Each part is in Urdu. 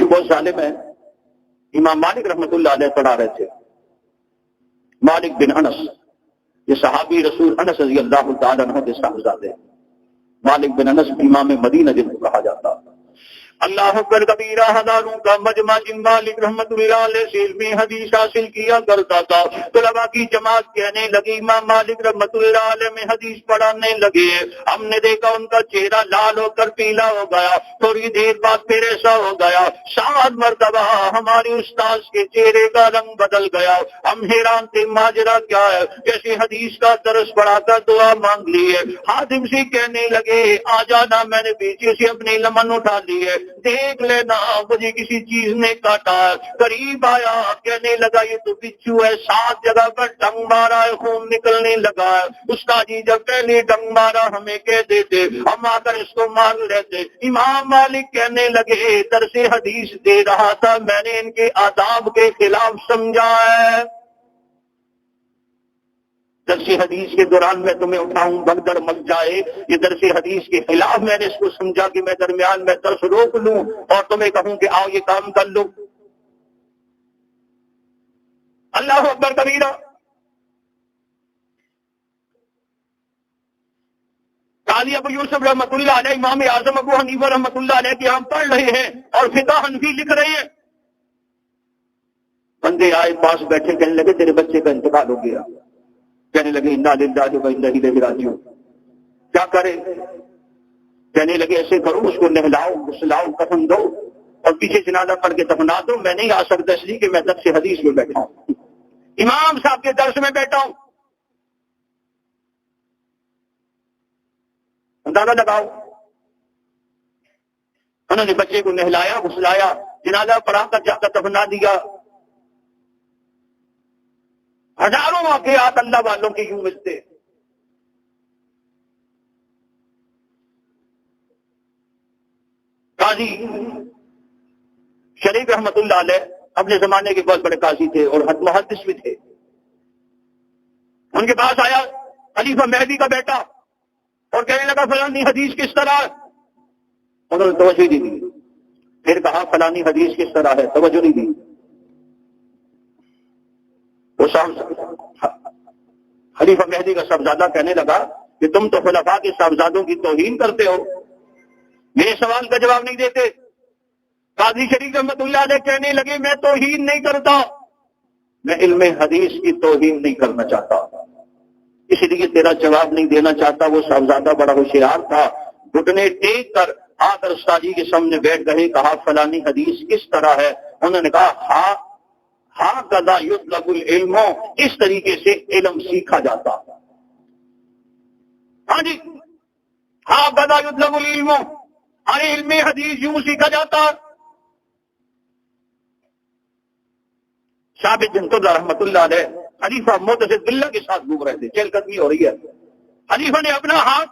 بہت ظالم ہے. امام مالک رحمۃ اللہ علیہ پڑھا رہے تھے. مالک بن انس، یہ صحابی رسول انس رضی اللہ تعالیٰ عنہ کے صاحبزادے. مالک بن انس امام مدینہ جن کو کہا جاتا. اللہ اکبر کبیرہ، ہزاروں کا مجمع جن مالک رحمت اللہ علیہ سے علمی حدیث حاصل کیا کرتا تھا. طلباء کی جماعت کہنے لگی امام مالک رحمت اللہ علیہ میں حدیث پڑھانے لگے. ہم نے دیکھا ان کا چہرہ لال ہو کر پیلا ہو گیا. تھوڑی دیر بعد پھر ایسا ہو گیا. 7 مرتبہ ہمارے استاذ کے چہرے کا رنگ بدل گیا. ہم حیران تھے ماجرا کیا ہے. جیسے حدیث کا درس پڑھا کر دعا مانگ لی ہے. خادم سے کہنے لگے آ جانا. میں نے پیچھے سے اپنی لمن اٹھا لی ہے. دیکھ لینا مجھے کسی چیز نے کاٹا. قریب آیا، کہنے لگا یہ تو بچھو ہے. 7 جگہ پر ڈنگ مارا ہے، خون نکلنے لگا ہے. استاد جی جب پہلے ڈنگ مارا ہمیں کہہ دیتے، ہم آ کر اس کو مار لیتے. امام مالک کہنے لگے درس حدیث دے رہا تھا، میں نے ان کے آداب کے خلاف سمجھا ہے. درس حدیث کے دوران میں تمہیں اٹھاؤں بگدڑ مچ جائے، یہ درس حدیث کے خلاف میں نے اس کو سمجھا کہ میں درمیان میں درس روک لوں اور تمہیں کہوں کہ آؤ یہ کام کر لو. اللہ اکبر کبیرہ. قاضی ابو یوسف رحمۃ اللہ علیہ امام اعظم ابو حنیفہ رحمۃ اللہ علیہ کے ہم پڑھ رہے ہیں اور فقہ حنفی لکھ رہے ہیں. بندے آئے پاس بیٹھے، کہنے لگے تیرے بچے کا انتقال ہو گیا. کہنے لگے انا للہ و انا الیہ راجعون. کیا کرے؟ کہنے لگے ایسے کرو اس کو نہلاؤ غسلاؤ کفن دو اور پیچھے جنازہ پڑھ کے دفنا دو. میں نہیں آ سکتا اس لیے کہ میں درس حدیث میں بیٹھا ہوں، امام صاحب کے درس میں بیٹھا ہوں. اندازہ لگاؤ. انہوں نے بچے کو نہلایا غسلایا، جنازہ پڑھا کر جا کر دفنا دیا. ہزاروں واقعات اللہ والوں کے یوں ملتے. قاضی شریف رحمت اللہ علیہ اپنے زمانے کے بہت بڑے قاضی تھے اور محدث بھی تھے. ان کے پاس آیا خلیفہ مہدی کا بیٹا اور کہنے لگا فلانی حدیث کس طرح. انہوں نے توجہ نہیں دی. پھر کہا فلانی حدیث کس طرح ہے، توجہ نہیں دی. وہ خلیفہ مہدی کا صاحبزادہ کہنے لگا کہ تم تو خلفاء کے صاحبزادوں کی توہین کرتے ہو، میرے سوال کا جواب نہیں دیتے. قاضی شریف رحمۃ اللہ علیہ کہنے لگے میں توہین نہیں کرتا، میں علم حدیث کی توہین نہیں کرنا چاہتا، اس لیے تیرا جواب نہیں دینا چاہتا. وہ صاحبزادہ بڑا ہوشیار تھا، گھٹنے ٹیک کر آ کر استاد جی کے سامنے بیٹھ گئے. کہا فلانی حدیث کس طرح ہے. انہوں نے کہا ہاں کذا یطلب العلم، اس طریقے سے علم سیکھا جاتا. ہاں جی، ہاں کذا یطلب العلم، ارے علم حدیث یوں سیکھا جاتا. ثابت بن قدہ رحمۃ اللہ علیہ خلیفہ معتزد باللہ کے ساتھ گھوم رہے تھے، چہل قدمی ہو رہی ہے. خلیفہ نے اپنا ہاتھ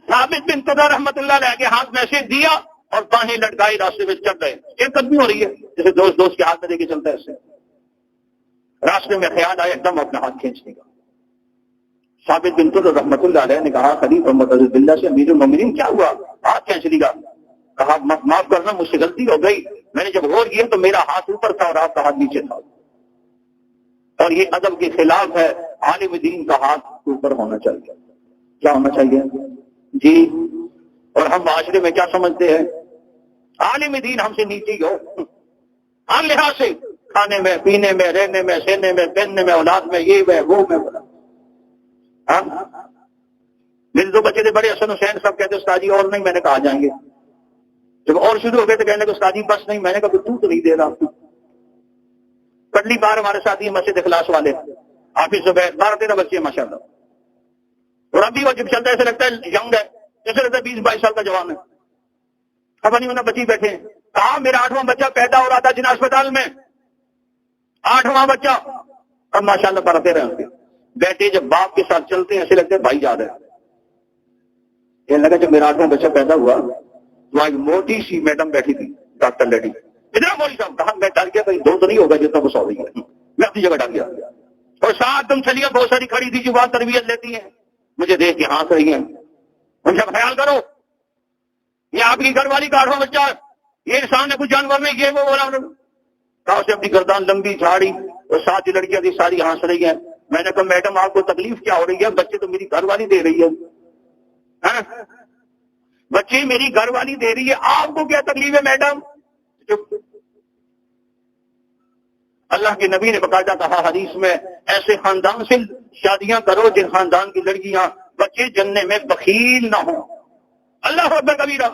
ثابت بن قدہ رحمۃ اللہ علیہ کے ہاتھ میں سے دیا اور باہیں لٹکائی راستے میں چل گئے. چہل قدمی ہو رہی ہے جیسے دوست کے ہاتھ میں دے کے چلتا ہے. اس سے راستے میں خیال آیا ایک دم اپنا ہاتھ کھینچنے کا. ثابت بن قدہ رحمۃ اللہ علیہ نے کہا خلیفہ معتزد باللہ سے امیر المومنین کیا ہوا، ہاتھ کھینچ لیا. کہا معاف کرنا مجھ سے غلطی ہو گئی، میں نے جب غور کیا تو میرا ہاتھ اوپر تھا اور آپ کا ہاتھ نیچے تھا، اور یہ ادب کے خلاف ہے. عالم دین کا ہاتھ اوپر ہونا چاہیے. کیا ہونا چاہیے جی؟ اور ہم معاشرے میں کیا سمجھتے ہیں، عالم دین ہم سے نیچے ہی ہو ہر لحاظ سے، کھانے میں پینے میں رہنے میں سہنے میں پہننے میں اولاد میں یہ میں وہ میں. میرے 2 بچے تھے بڑے، حسن حسین، سب کہتے استاد جی اور نہیں. میں نے کہا جائیں گے. جب اور شروع ہو گئے تو کہنے لگے استاد جی بس نہیں. میں نے کہا تو نہیں دے رہا. پہلی بار ہمارے ساتھ یہ مسجد اخلاص والے حافظ زبیر 12-13 بچے ہیں ماشاء اللہ. اور ابھی وہ جب چلتا ہے ایسے لگتا ہے ینگ ہے، جیسے لگتا ہے 20-22 سال کا جوان ہے. اب نہیں ہونا بچی بیٹھے ہیں. کہا میرا 8واں بچہ پیدا ہو رہا تھا جن اسپتال میں، 8واں بچہ. اب ماشاء اللہ پڑھتے رہے. بیٹے جب باپ کے ساتھ چلتے ہیں ایسے لگتے ہیں بھائی جا رہے ہیں. کہنے لگا جب میرا 8واں بچہ پیدا ہوا تو ایک موٹی سی میڈم بیٹھی تھی، ڈاکٹر لیڈی. اتنا مولوی صاحب کہا میں ڈر گیا بھائی 2 تو نہیں ہوگا جتنا وہ سو رہی ہے. میں اپنی جگہ ڈر گیا. اور ساتھ تم چلیے بہت ساری کھڑی تھی جو بات تربیت لیتی ہیں، مجھے دیکھ کے ہانس رہی ہیں. ان کا خیال کرو، یہ آپ کی گھر والی کا 8واں بچہ ہے. یہ انسان ہے کوئی جانور نہیں، یہ وہ بولا انہوں نے. کہا اسے اپنی گردان لمبی جھاڑی اور ساتھ ہی لڑکیاں تھی ساری ہنس رہی ہیں. میں نے کہا میڈم آپ کو تکلیف کیا ہو رہی ہے؟ بچے تو میری گھر والی دے رہی ہے. ہاں بچے میری گھر والی دے رہی ہے، آپ کو کیا تکلیف ہے میڈم؟ چپ. اللہ کے نبی نے باقاعدہ کہا حدیث میں ایسے خاندان سے شادیاں کرو جن خاندان کی لڑکیاں بچے جننے میں بخیل نہ ہوں. اللہ اکبر کبیرہ.